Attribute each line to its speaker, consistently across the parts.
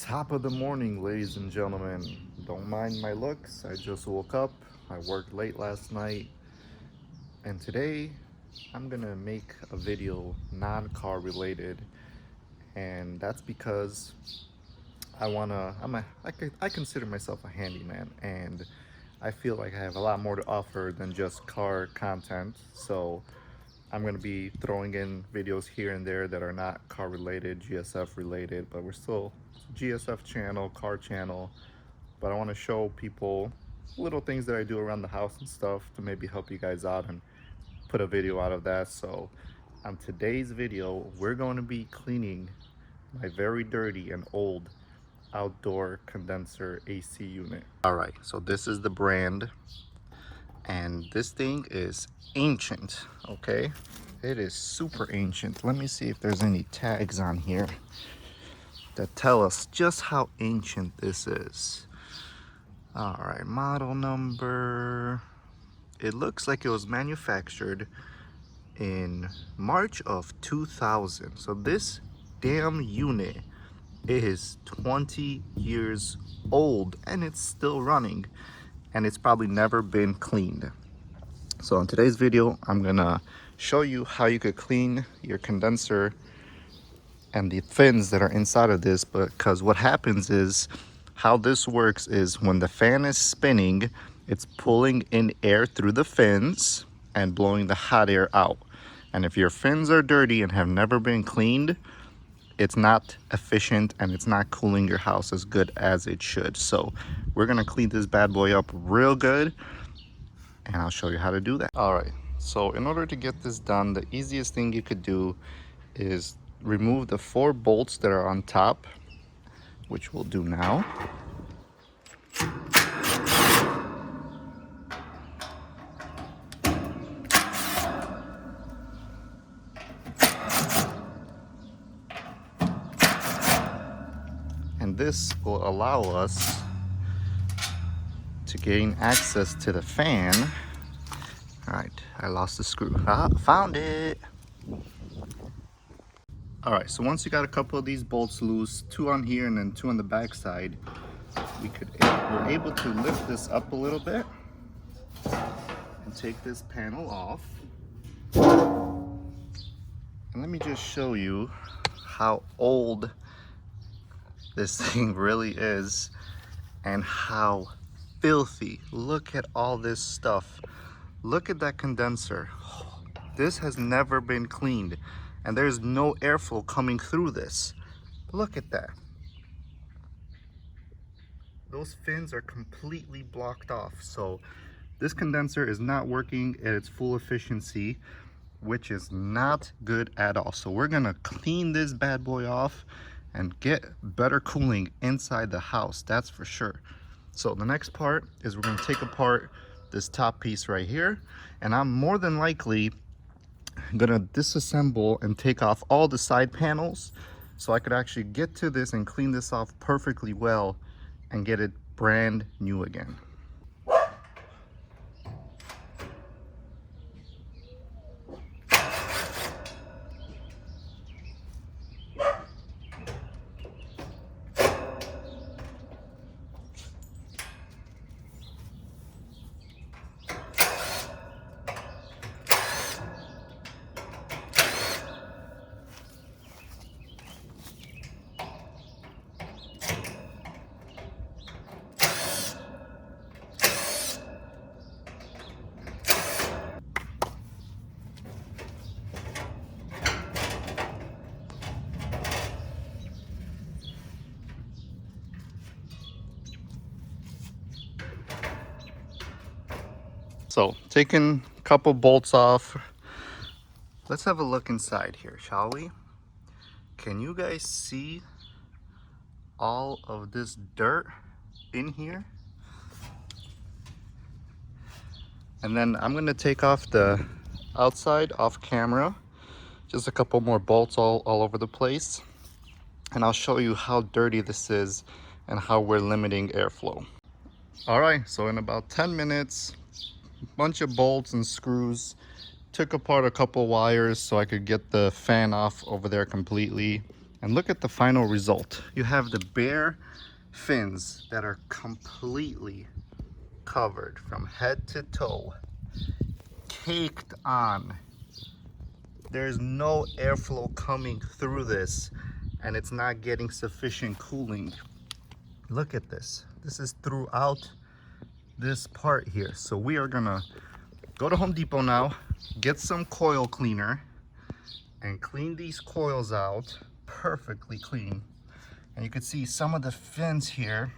Speaker 1: Top of the morning, ladies and gentlemen. Don't mind my looks. I just woke up. I worked late last night. And today I'm gonna make a video non-car related. And that's because I consider myself a handyman, and I feel like I have a lot more to offer than just car content. So I'm going to be throwing in videos here and there that are not car related, GSF related, but we're still GSF channel, car channel. But I want to show people little things that I do around the house and stuff to maybe help you guys out and put a video out of that. So on today's video, we're going to be cleaning my very dirty and old outdoor condenser AC unit. All right, so this is the brand, and this thing is ancient. Okay, it is super ancient. Let me see if there's any tags on here that tell us just how ancient this is. All right, model number. It looks like it was manufactured in March of 2000. So this damn unit is 20 years old and it's still running, and it's probably never been cleaned. So in today's video, I'm gonna show you how you could clean your condenser and the fins that are inside of this. Because what happens is, how this works is when the fan is spinning, it's pulling in air through the fins and blowing the hot air out. And if your fins are dirty and have never been cleaned, it's not efficient and it's not cooling your house as good as it should. So we're gonna clean this bad boy up real good, and I'll show you how to do that. All right, so in order to get this done, the easiest thing you could do is remove the 4 bolts that are on top, which we'll do now. And this will allow us to gain access to the fan. All right, I lost the screw. Found it. All right, so once you got a couple of these bolts loose, 2 on here and then 2 on the back side, we're able to lift this up a little bit and take this panel off. And let me just show you how old this thing really is and how filthy. Look at all this stuff. Look at that condenser. This has never been cleaned, and there's no airflow coming through this. Look at that. Those fins are completely blocked off. So this condenser is not working at its full efficiency, which is not good at all. So we're gonna clean this bad boy off and get better cooling inside the house, that's for sure. So the next part is we're gonna take apart this top piece right here, and I'm more than likely gonna disassemble and take off all the side panels so I could actually get to this and clean this off perfectly well and get it brand new again. So taking a couple bolts off, let's have a look inside here, shall we? Can you guys see all of this dirt in here? And then I'm gonna take off the outside off camera, just a couple more bolts all over the place, and I'll show you how dirty this is and how we're limiting airflow. All right, so in about 10 minutes, bunch of bolts and screws, took apart a couple wires so I could get the fan off over there completely, And look at the final result. You have the bare fins that are completely covered from head to toe, caked on. There's no airflow coming through this, and it's not getting sufficient cooling. Look at this. This is throughout this part here. So we are gonna go to Home Depot now, get some coil cleaner, and clean these coils out perfectly clean. And you can see some of the fins here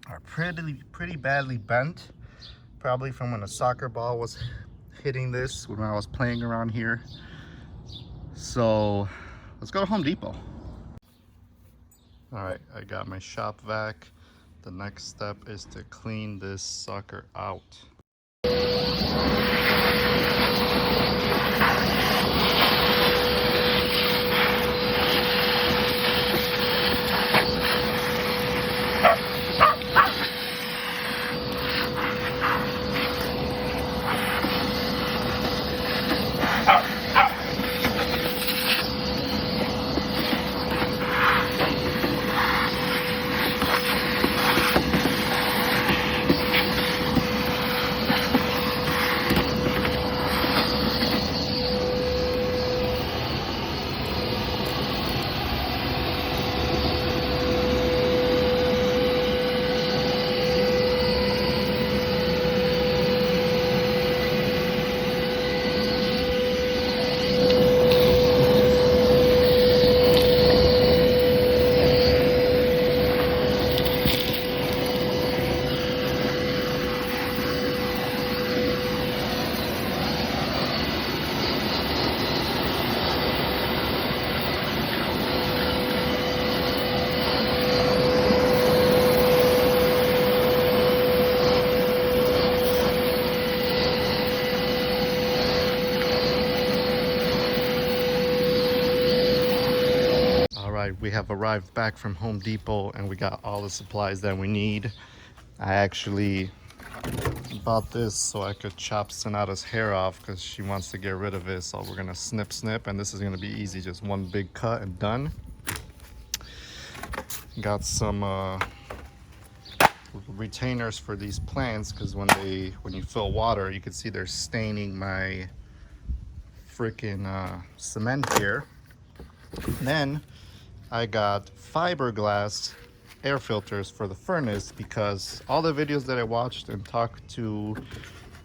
Speaker 1: are pretty badly bent, probably from when a soccer ball was hitting this when I was playing around here. So let's go to Home Depot. All right, I got my shop vac. The next step is to clean this sucker out. We have arrived back from Home Depot and we got all the supplies that we need. I actually bought this so I could chop Sonata's hair off because she wants to get rid of it. So we're gonna snip, and this is gonna be easy, just one big cut and done. Got some retainers for these plants because when you fill water, you can see they're staining my freaking cement here. And then I got fiberglass air filters for the furnace because all the videos that I watched and talked to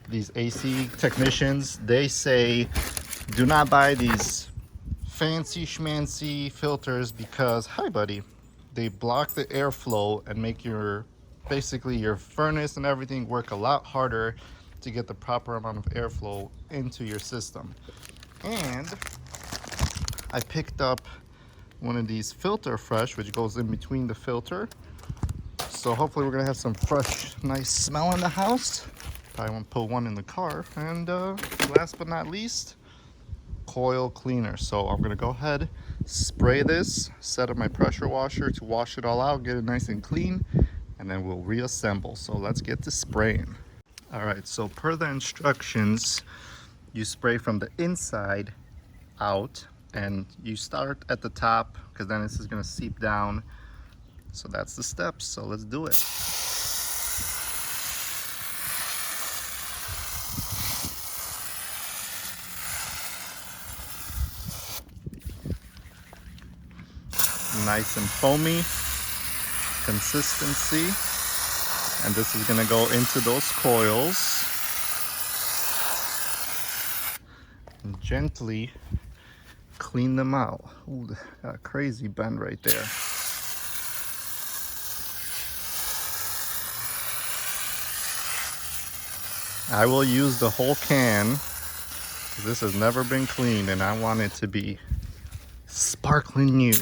Speaker 1: these AC technicians, they say do not buy these fancy schmancy filters because, hi buddy, they block the airflow and make basically your furnace and everything work a lot harder to get the proper amount of airflow into your system. And I picked up one of these Filter Fresh, which goes in between the filter. So hopefully we're gonna have some fresh, nice smell in the house. Probably won't put one in the car. And last but not least, coil cleaner. So I'm gonna go ahead, spray this, set up my pressure washer to wash it all out, get it nice and clean, and then we'll reassemble. So let's get to spraying. All right, so per the instructions, you spray from the inside out, and you start at the top because then this is going to seep down. So that's the steps. So let's do it. Nice and foamy consistency, and this is going to go into those coils and gently clean them out. Ooh, got a crazy bend right there. I will use the whole can. This has never been cleaned and I want it to be sparkling new.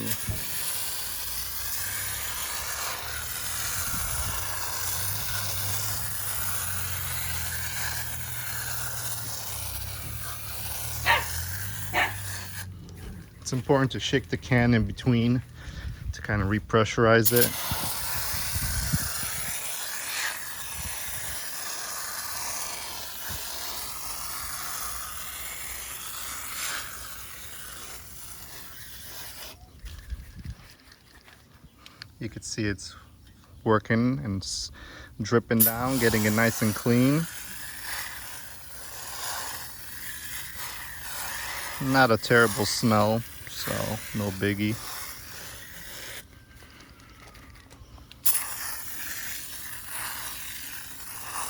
Speaker 1: It's important to shake the can in between to kind of repressurize it. see it's working and dripping down, getting it nice and clean. Not a terrible smell, so no biggie.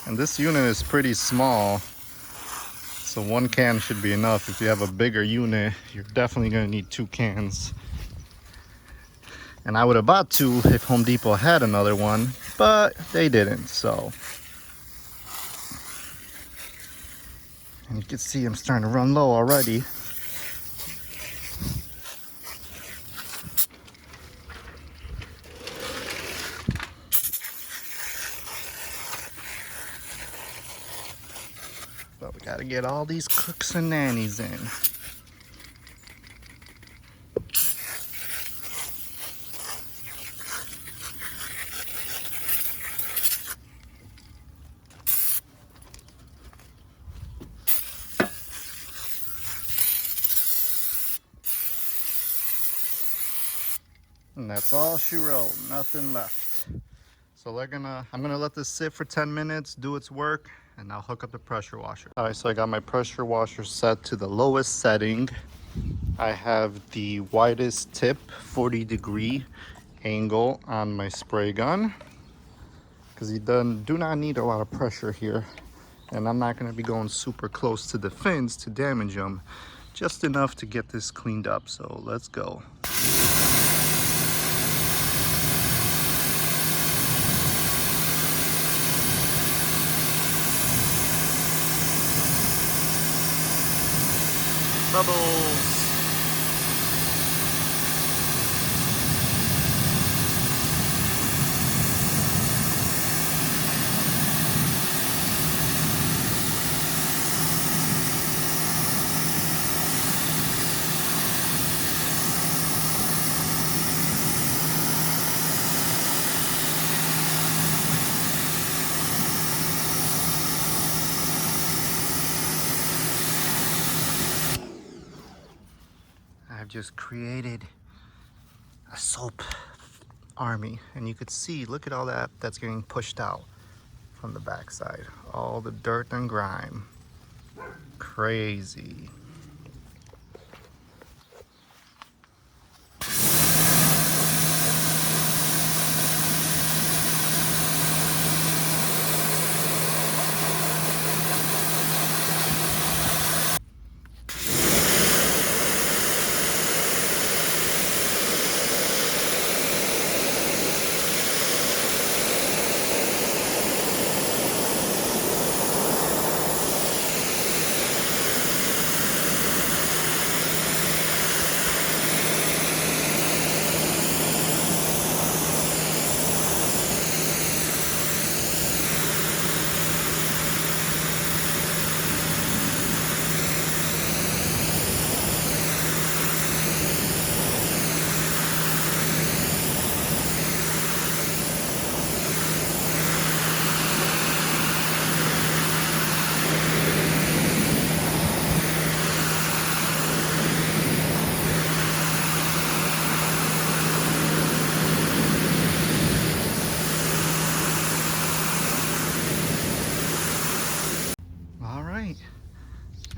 Speaker 1: And this unit is pretty small, so one can should be enough. If you have a bigger unit, you're definitely gonna need 2 cans. And I would have bought 2 if Home Depot had another one, but they didn't, so. And you can see I'm starting to run low already. But we gotta get all these cooks and nannies in. And that's all she wrote, nothing left. So I'm gonna let this sit for 10 minutes, do its work, and I'll hook up the pressure washer. All right, so I got my pressure washer set to the lowest setting. I have the widest tip, 40-degree angle on my spray gun, because you do not need a lot of pressure here. And I'm not gonna be going super close to the fins to damage them, just enough to get this cleaned up. So let's go. Bubbles. I've just created a soap army, and you could see, look at all that's getting pushed out from the backside. All the dirt and grime. Crazy.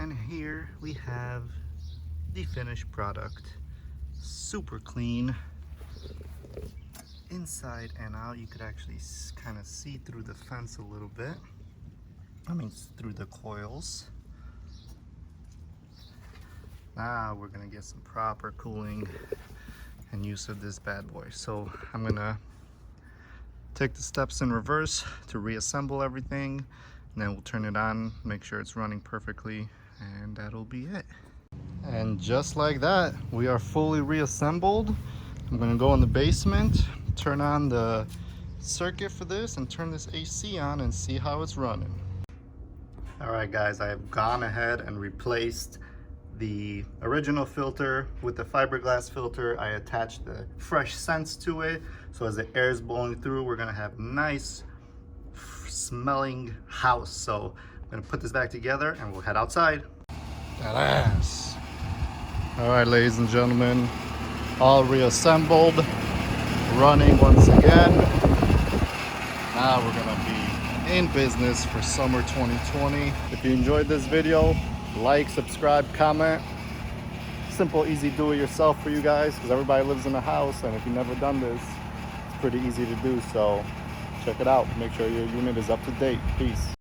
Speaker 1: And here we have the finished product. Super clean inside and out. You could actually kind of see through the fence a little bit. I mean, through the coils. Now we're gonna get some proper cooling and use of this bad boy. So I'm gonna take the steps in reverse to reassemble everything, and then we'll turn it on, make sure it's running perfectly, and that'll be it. And just like that, we are fully reassembled. I'm gonna go in the basement, turn on the circuit for this, and turn this AC on and see how it's running. All right guys, I have gone ahead and replaced the original filter with the fiberglass filter. I attached the fresh scents to it, so as the air is blowing through, we're gonna have nice smelling house. So I'm gonna put this back together and we'll head outside. That ass. All right, ladies and gentlemen, all reassembled, running once again. Now we're gonna be in business for summer 2020. If you enjoyed this video, like, subscribe, comment. Simple, easy do-it-yourself for you guys, because everybody lives in a house, and if you've never done this, it's pretty easy to do. So check it out. Make sure your unit is up to date. Peace.